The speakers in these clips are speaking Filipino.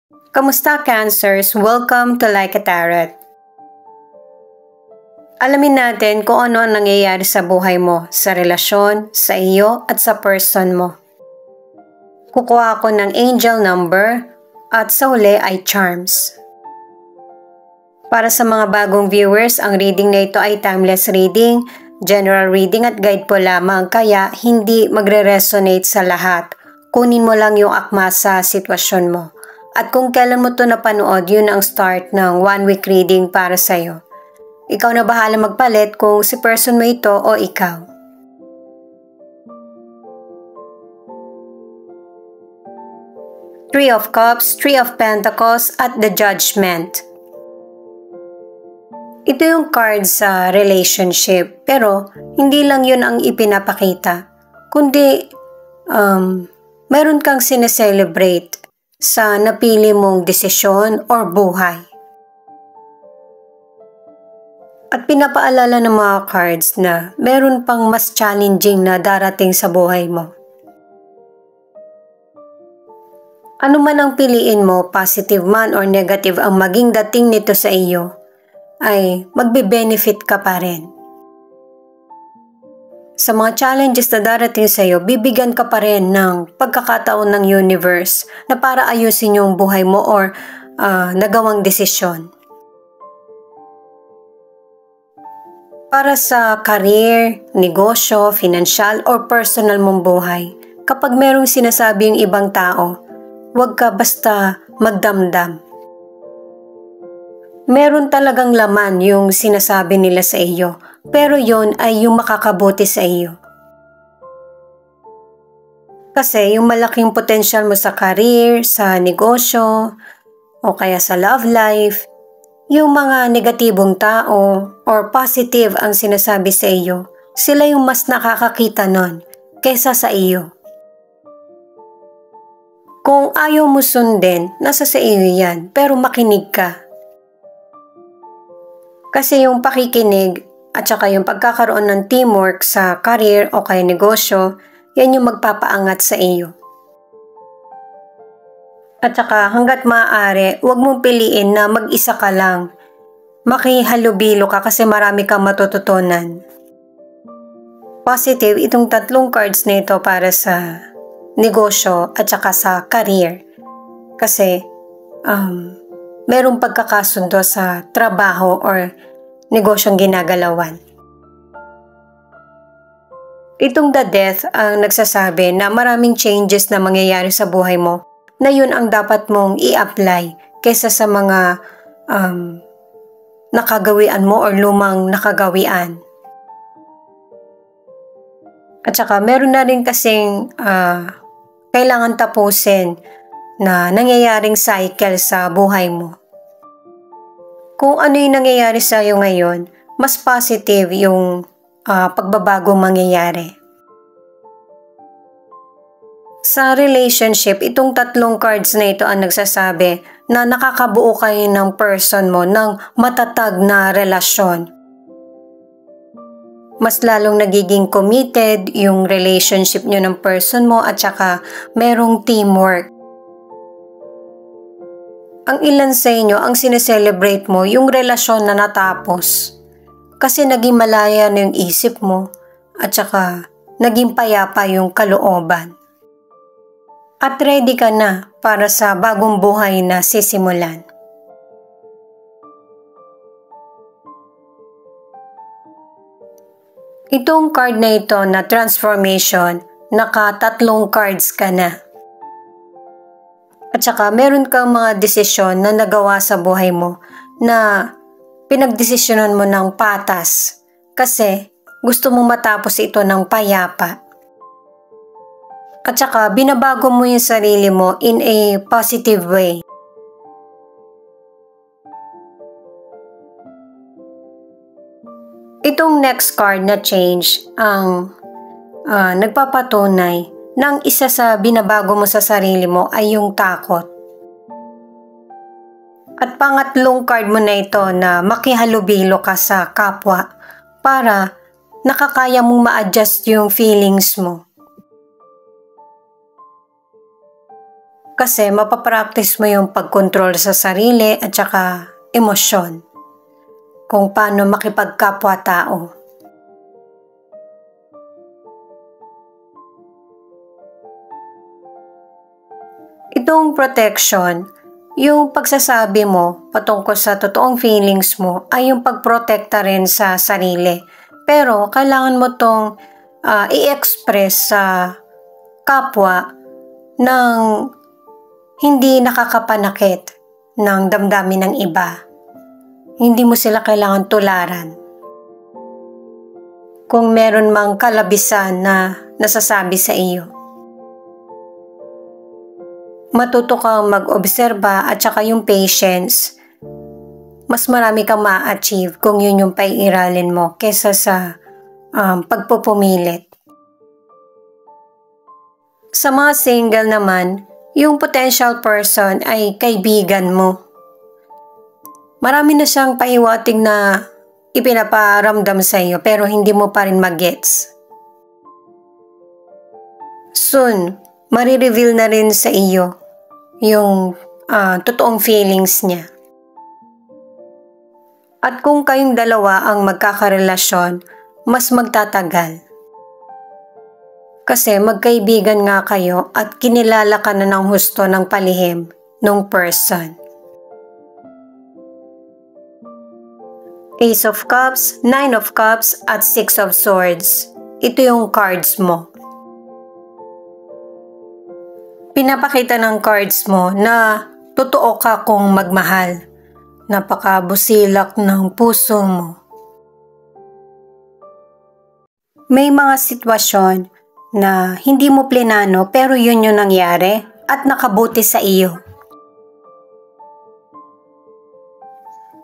Kamusta Cancers? Welcome to Like a Tarot. Alamin natin kung ano ang nangyayari sa buhay mo, sa relasyon, sa iyo at sa person mo. Kukuha ako ng angel number at sa huli ay charms. Para sa mga bagong viewers, ang reading na ito ay timeless reading, general reading at guide po lamang kaya hindi magre-resonate sa lahat. Kunin mo lang yung akma sa sitwasyon mo. At kung kailan mo ito napanood, yun ang start ng 1 week reading para sa'yo. Ikaw na bahala magpalit kung si person mo ito o ikaw. Three of Cups, Three of Pentacles at the Judgment. Ito yung card sa relationship pero hindi lang yun ang ipinapakita. Kundi meron kang sineselebrate sa napili mong desisyon or buhay. At pinapaalala ng mga cards na meron pang mas challenging na darating sa buhay mo. Ano man ang piliin mo, positive man or negative ang maging dating nito sa iyo, ay magbe-benefit ka pa rin. Sa mga challenges na darating sa iyo, bibigyan ka pa rin ng pagkakataon ng universe na para ayusin yung buhay mo or nagawang desisyon. Para sa career, negosyo, financial or personal mong buhay, kapag merong sinasabi yung ibang tao, huwag ka basta magdamdam. Meron talagang laman yung sinasabi nila sa iyo, pero yon ay yung makakabuti sa iyo. Kasi yung malaking potensyal mo sa career, sa negosyo, o kaya sa love life, yung mga negatibong tao or positive ang sinasabi sa iyo, sila yung mas nakakakita nun kaysa sa iyo. Kung ayaw mo sundin, nasa sa iyo yan, pero makinig ka. Kasi yung pakikinig at saka yung pagkakaroon ng teamwork sa career o kaya negosyo, yan yung magpapaangat sa iyo. At saka hanggat maaari, huwag mong piliin na mag-isa ka lang. Makihalubilo ka kasi marami kang matututunan. Positive, itong tatlong cards na ito para sa negosyo at saka sa career. Kasi merong pagkakasundo sa trabaho or negosyong ginagalawan. Itong the Death ang nagsasabi na maraming changes na mangyayari sa buhay mo na yun ang dapat mong i-apply kaysa sa mga nakagawian mo or lumang nakagawian. At saka meron na rin kasing kailangan tapusin na nangyayaring cycle sa buhay mo. Kung ano yung nangyayari sa iyo ngayon, mas positive yung pagbabago mangyayari. Sa relationship, itong tatlong cards na ito ang nagsasabi na nakakabuo kayo ng person mo ng matatag na relasyon. Mas lalong nagiging committed yung relationship nyo ng person mo at saka merong teamwork. Ang ilan sa inyo, ang sineselebrate mo, yung relasyon na natapos. Kasi naging malaya na yung isip mo at saka naging payapa yung kalooban. At ready ka na para sa bagong buhay na sisimulan. Itong card na ito na transformation, naka-tatlong cards ka na. At saka meron kang mga desisyon na nagawa sa buhay mo na pinagdesisyonan mo ng patas kasi gusto mong matapos ito ng payapa. At saka binabago mo yung sarili mo in a positive way. Itong next card na change ang nagpapatunay na ang isa sa binabago mo sa sarili mo ay yung takot. At pangatlong card mo na ito na makihalubilo ka sa kapwa para nakakaya mong ma-adjust yung feelings mo. Kasi mapapractice mo yung pagkontrol sa sarili at saka emosyon. Kung paano makipagkapwa-tao. Itong protection, yung pagsasabi mo patungkol sa totoong feelings mo ay yung pagprotekta rin sa sarili. Pero kailangan mo tong i-express sa kapwa ng hindi nakakapanakit ng damdamin ng iba. Hindi mo sila kailangan tularan. Kung meron mang kalabisan na nasasabi sa iyo. Matuto kang mag-obserba at saka yung patience, mas marami kang ma-achieve kung yun yung paiiralin mo kesa sa pagpupumilit. Sa mga single naman, yung potential person ay kaibigan mo. Marami na siyang pahiwatig na ipinaparamdam sa iyo pero hindi mo pa rin mag-gets. Soon, marireveal na rin sa iyo yung totoong feelings niya. At kung kayong dalawa ang magkakarelasyon, mas magtatagal. Kasi magkaibigan nga kayo at kinilala ka na ng husto ng palihim ng person. Ace of Cups, Nine of Cups, at Six of Swords. Ito yung cards mo. Pinapakita ng cards mo na totoo ka kung magmahal. Napakabusilak ng puso mo. May mga sitwasyon na hindi mo plinano pero yun yung nangyari at nakabuti sa iyo.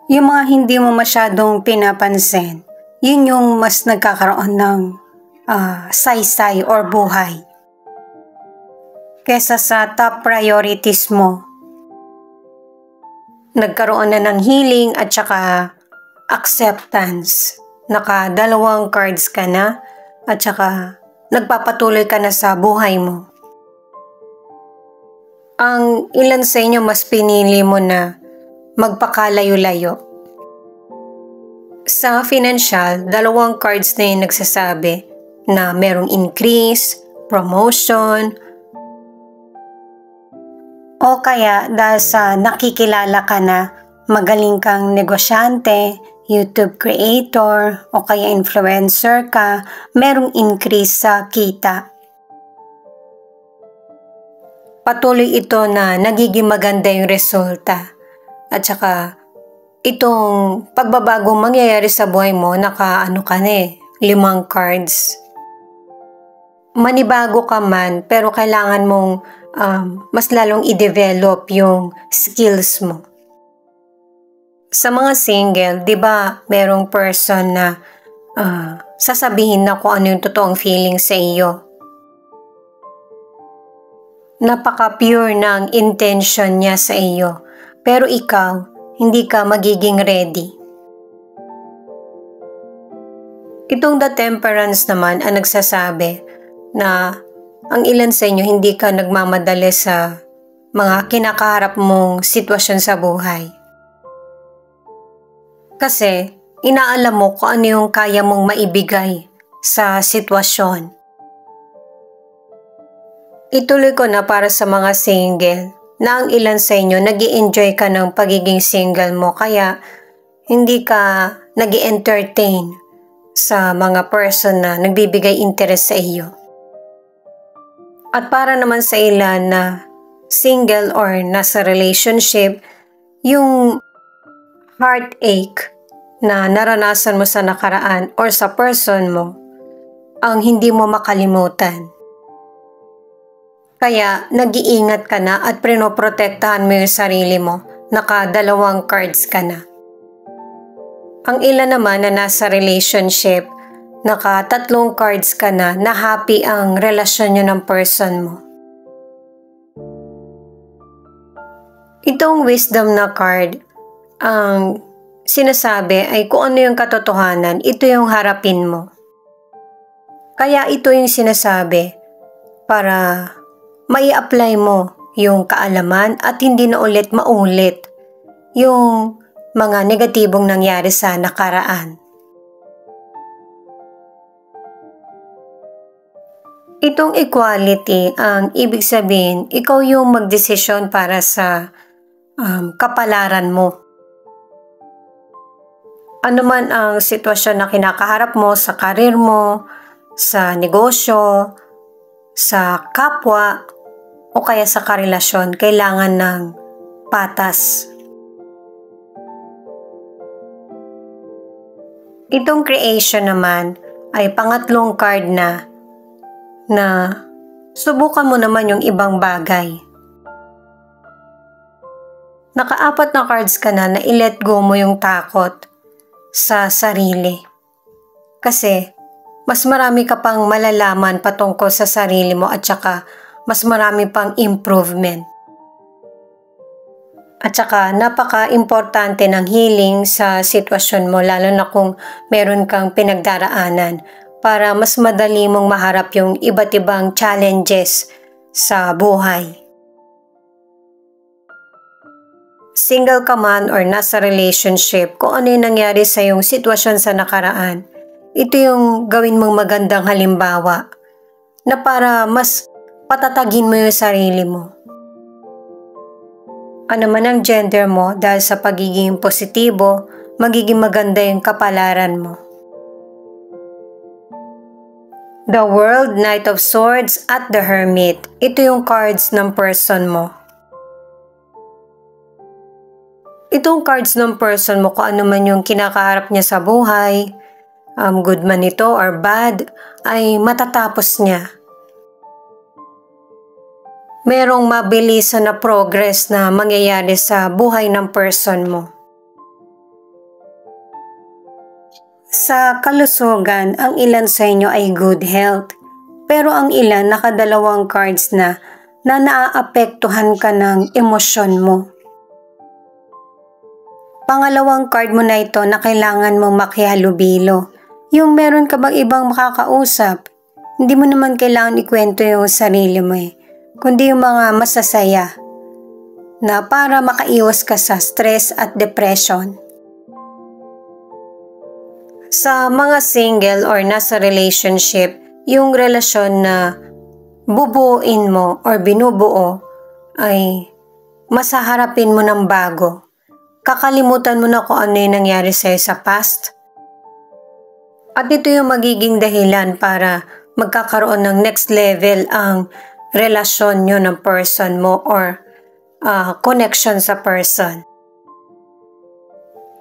Yung mga hindi mo masyadong pinapansin, yun yung mas nagkakaroon ng saysay or buhay. Kesa sa top priorities mo. Nagkaroon na ng healing at saka acceptance. Naka-2 cards ka na at saka nagpapatuloy ka na sa buhay mo. Ang ilan sa inyo mas pinili mo na magpakalayo-layo. Sa financial, 2 cards na yung nagsasabi na merong increase, promotion, o kaya dahil sa nakikilala ka na magaling kang negosyante, YouTube creator, o kaya influencer ka, merong increase sa kita. Patuloy ito na nagiging maganda yung resulta. At saka, itong pagbabagong mangyayari sa buhay mo, naka-5 cards. Manibago ka man, pero kailangan mong mas lalong i-develop yung skills mo. Sa mga single, di ba merong person na sasabihin na kung ano yung totoong feeling sa iyo. Napaka-pure ng intention niya sa iyo. Pero ikaw, hindi ka magiging ready. Itong The Temperance naman ang nagsasabi na ang ilan sa inyo hindi ka nagmamadali sa mga kinakaharap mong sitwasyon sa buhay. Kasi inaalam mo kung ano yung kaya mong maibigay sa sitwasyon. Ituloy ko na para sa mga single na ang ilan sa inyo nag-i-enjoy ka ng pagiging single mo kaya hindi ka nag-i-entertain sa mga person na nagbibigay interest sa iyo. At para naman sa ilan na single or nasa relationship, yung heartache na naranasan mo sa nakaraan or sa person mo ang hindi mo makalimutan. Kaya nag-iingat ka na at prinoprotektahan mo yung sarili mo. Naka-2 cards ka na. Ang ilan naman na nasa relationship, naka-3 cards ka na happy ang relasyon nyo ng person mo. Itong wisdom na card, ang sinasabi ay kung ano yung katotohanan, ito yung harapin mo. Kaya ito yung sinasabi para mai-apply mo yung kaalaman at hindi na ulit maulit yung mga negatibong nangyari sa nakaraan. Itong equality, ang ibig sabihin, ikaw yung magdesisyon para sa kapalaran mo. Ano man ang sitwasyon na kinakaharap mo sa karir mo, sa negosyo, sa kapwa, o kaya sa karelasyon, kailangan ng patas. Itong creation naman ay pangatlong card na subukan mo naman yung ibang bagay. Naka-4 na cards ka na i-let go mo yung takot sa sarili. Kasi mas marami ka pang malalaman patungkol sa sarili mo at saka mas marami pang improvement. At saka napaka-importante ng healing sa sitwasyon mo lalo na kung meron kang pinagdaraanan para mas madali mong maharap yung iba't ibang challenges sa buhay. Single ka man or nasa relationship, kung ano yung nangyari sa yung sitwasyon sa nakaraan, ito yung gawin mong magandang halimbawa na para mas patatagin mo yung sarili mo. Ano man ang gender mo, dahil sa pagiging positibo, magiging maganda yung kapalaran mo. The World, Knight of Swords at the Hermit. Ito yung cards ng person mo. Itong cards ng person mo, kung ano man yung kinakaharap niya sa buhay, good man ito or bad, ay matatapos niya. Merong mabilisan na progress na mangyayari sa buhay ng person mo. Sa kalusugan, ang ilan sa inyo ay good health, pero ang ilan nakadalawang cards na naaapektuhan ka ng emosyon mo. Pangalawang card mo na ito na kailangan mong makihalubilo. Yung meron ka bang ibang makakausap, hindi mo naman kailangan ikwento yung sarili mo kundi yung mga masasaya na para makaiwas ka sa stress at depression. Sa mga single or nasa relationship, yung relasyon na bubuuin mo or binubuo ay masaharapin mo ng bago. Kakalimutan mo na kung ano yung nangyari sa'yo sa past. At ito yung magiging dahilan para magkakaroon ng next level ang relasyon nyo ng person mo or connection sa person.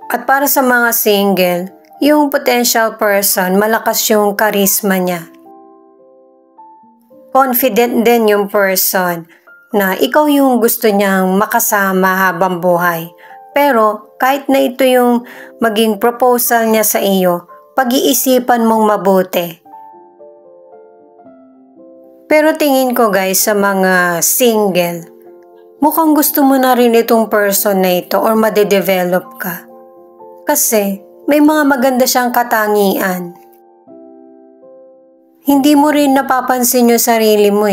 At para sa mga single, yung potential person, malakas yung charisma niya. Confident din yung person na ikaw yung gusto niyang makasama habang buhay. Pero kahit na ito yung maging proposal niya sa iyo, pag-iisipan mong mabuti. Pero tingin ko guys, sa mga single, mukhang gusto mo na rin itong person na ito or madedevelop ka. Kasi may mga maganda siyang katangian. Hindi mo rin napapansin yung sarili mo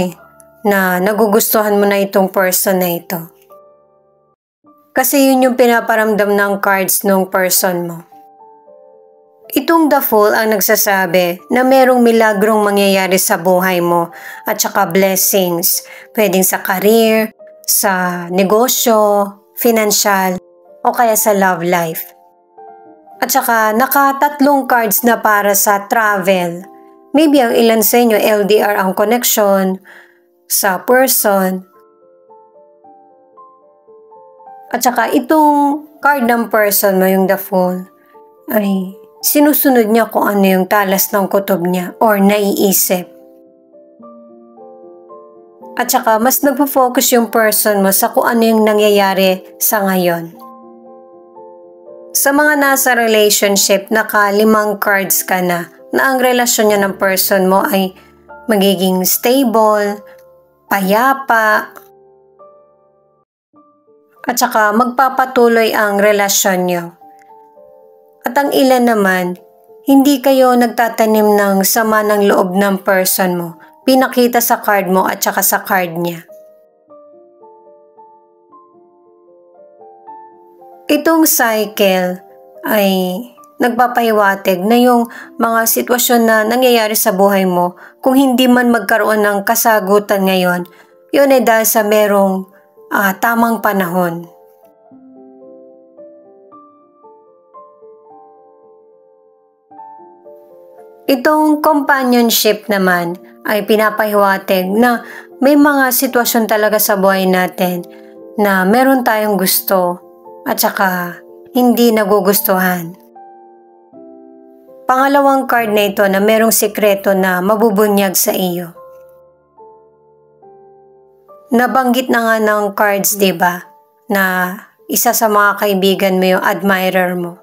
na nagugustuhan mo na itong person na ito. Kasi yun yung pinaparamdam ng cards ng person mo. Itong The Fool ang nagsasabi na merong milagrong mangyayari sa buhay mo at saka blessings. Pwedeng sa career, sa negosyo, financial, o kaya sa love life. At saka nakatatlong cards na para sa travel. Maybe ang ilan sa inyo LDR ang connection sa person. At saka itong card ng person mo, yung The Fool, ay sinusunod niya kung ano yung talas ng kutob niya or naiisip. At saka mas nagpo-focus yung person mo sa kung ano yung nangyayari sa ngayon. Sa mga nasa relationship, naka-5 cards ka na ang relasyon niya ng person mo ay magiging stable, payapa, at saka magpapatuloy ang relasyon niyo. At ang ilan naman, hindi kayo nagtatanim ng sama ng loob ng person mo. Pinakita sa card mo at saka sa card niya. Itong cycle ay nagpapahiwatig na yung mga sitwasyon na nangyayari sa buhay mo, kung hindi man magkaroon ng kasagutan ngayon, yun ay dahil sa merong tamang panahon. Itong companionship naman ay pinapahiwatig na may mga sitwasyon talaga sa buhay natin na meron tayong gusto at saka hindi nagugustuhan. Pangalawang card na ito na merong sikreto na mabubunyag sa iyo. Nabanggit na nga ng cards, diba, na isa sa mga kaibigan mo yung admirer mo.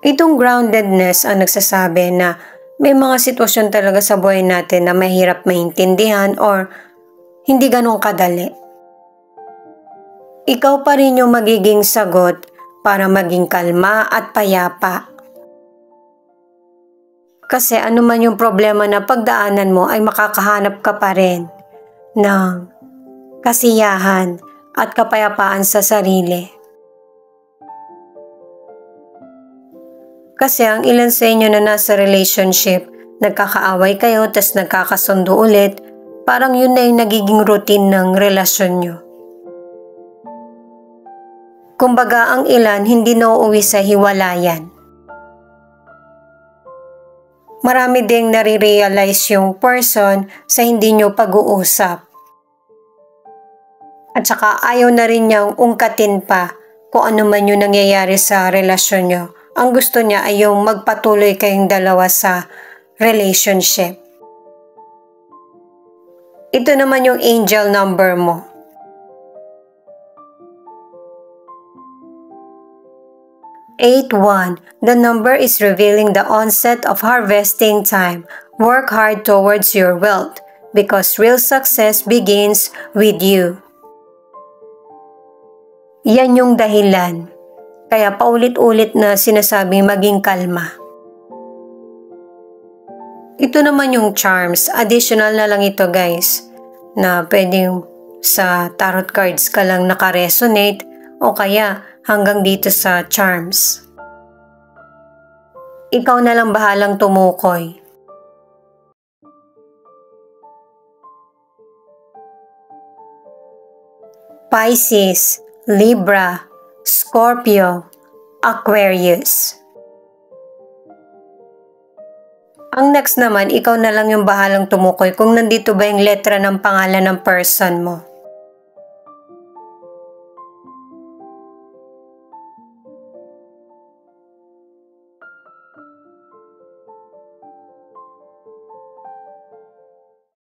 Itong groundedness ang nagsasabi na may mga sitwasyon talaga sa buhay natin na mahirap maintindihan or hindi ganun kadali. Ikaw pa rin yung magiging sagot para maging kalma at payapa. Kasi ano man yung problema na pagdaanan mo ay makakahanap ka pa rin ng kasiyahan at kapayapaan sa sarili. Kasi ang ilan sa inyo na nasa relationship, nagkakaaway kayo tas nagkakasundo ulit, parang yun na yung nagiging routine ng relasyon nyo. Kumbaga ang ilan hindi nauuwi sa hiwalayan. Marami ding nare-realize yung person sa hindi nyo pag-uusap. At saka ayaw na rin niyang ungkatin pa kung ano man yung nangyayari sa relasyon nyo. Ang gusto niya ay yung magpatuloy kayong dalawa sa relationship. Ito naman yung angel number mo. 8-1. The number is revealing the onset of harvesting time. Work hard towards your wealth because real success begins with you. Yan yung dahilan. Kaya paulit-ulit na sinasabi maging kalma. Ito naman yung charms. Additional na lang ito guys. Na pwedeng sa tarot cards ka lang naka-resonate o kaya hanggang dito sa charms. Ikaw na lang bahalang tumukoy. Pisces, Libra, Scorpio, Aquarius. Ang next naman, ikaw na lang yung bahalang tumukoy kung nandito ba yung letra ng pangalan ng person mo.